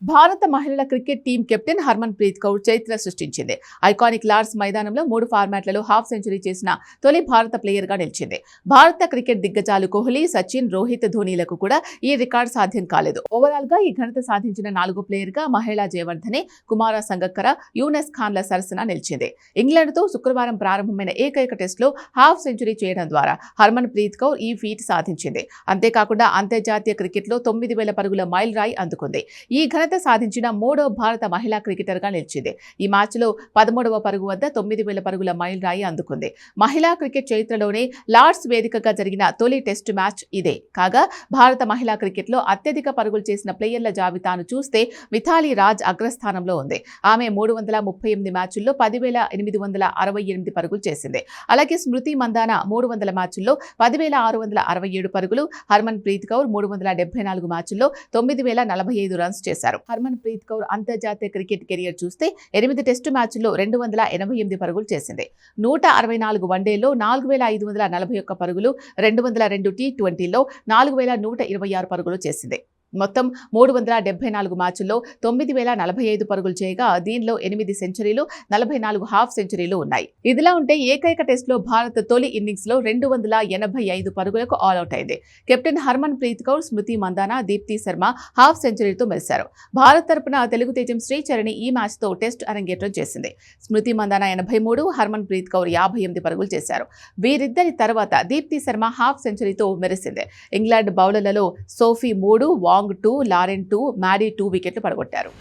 భారత మహిళల cricket team captain Harman Preet Kaur చరిత్ర సృష్టించింది. ఐకానిక్ లార్డ్స్ మైదానంలో 3 ఫార్మాట్లలో హాఫ్ సెంచరీ చేసిన తొలి భారత ప్లేయర్గా నిలిచింది. భారత క్రికెట్ దిగ్గజాలు కోహ్లీ, సచిన్, రోహిత్, ధోనీలకు కూడా ఈ రికార్డు సాధ్యం కాలేదు. ఓవరాల్ గా ఈ ఘనత సాధించిన 4వ ప్లేయర్గా మహిళా జయవర్ధనే, కుమార సంగక్కర, యూనస్ ఖాన్ల సరసన నిలిచింది. ఇంగ్లాండ్తో శుక్రవారం ప్రారంభమైన ఏకైక టెస్టులో హాఫ్ సెంచరీ చేయడం ద్వారా హర్మన్ ప్రీత్ కౌర్ ఈ ఫీట్ సాధించింది. అంతేకాకుండా అంతర్జాతీయ క్రికెట్లో 9,000 పరుగుల మైల్ రాయి అందుకుంది. ఈ ఘనత సాధించిన 3వ భారత మహిళా క్రికెటర్గా నిలిచింది. ఈ మ్యాచ్లో 13వ పరుగు వద్ద 9,000 పరుగుల మైల్ రాయి అందుకుంది. మహిళా క్రికెట్ చరిత్రలోనే లార్డ్స్ వేదికగా జరిగిన తొలి టెస్టు మ్యాచ్ ఇదే. కాగా భారత మహిళా క్రికెట్లో అత్యధిక పరుగులు చేసిన ప్లేయర్ల జాబితాను చూస్తే మిథాలీ రాజ్ అగ్రస్థానంలో ఉంది. ఆమె 338 మ్యాచ్ల్లో 10,868 పరుగులు చేసింది. అలాగే స్మృతి మందాన 300 మ్యాచ్ల్లో 10,667 పరుగులు, హర్మన్ ప్రీత్ కౌర్ 374 మ్యాచ్ల్లో 9,045 రన్స్ చేశారు. హర్మన్ ప్రీత్ కౌర్ అంతర్జాతీయ క్రికెట్ కెరియర్ చూస్తే 8 టెస్టు మ్యాచ్ల్లో 288 పరుగులు చేసింది. 164 వన్డేల్లో 4,541 పరుగులు, 202 టీ20లో 4,126 పరుగులు చేసింది. మొత్తం 374 మ్యాచ్ల్లో 9,045 పరుగులు చేయగా దీనిలో 8 సెంచరీలు, 44 హాఫ్ సెంచరీలు ఉన్నాయి. ఇదిలా ఉంటే ఏకైక టెస్టులో భారత్ తొలి ఇన్నింగ్స్లో 285 పరుగులకు ఆల్అౌట్ అయింది. కెప్టెన్ హర్మన్ ప్రీత్ కౌర్, స్మృతి మందాన, దీప్తి శర్మ హాఫ్ సెంచరీతో మెరిశారు. భారత్ తరపున తెలుగు తేజం శ్రీచరణి ఈ మ్యాచ్తో టెస్ట్ అరంగేట్రం చేసింది. స్మృతి మందాన 83, హర్మన్ ప్రీత్ కౌర్ 58 పరుగులు చేశారు. వీరిద్దరి తర్వాత దీప్తి శర్మ హాఫ్ సెంచరీతో మెరిసింది. ఇంగ్లాండ్ బౌలర్లలో సోఫీ 3, వాంగ్ 2, లారెన్ 2, మ్యాడీ 2 వికెట్లు పడగొట్టారు.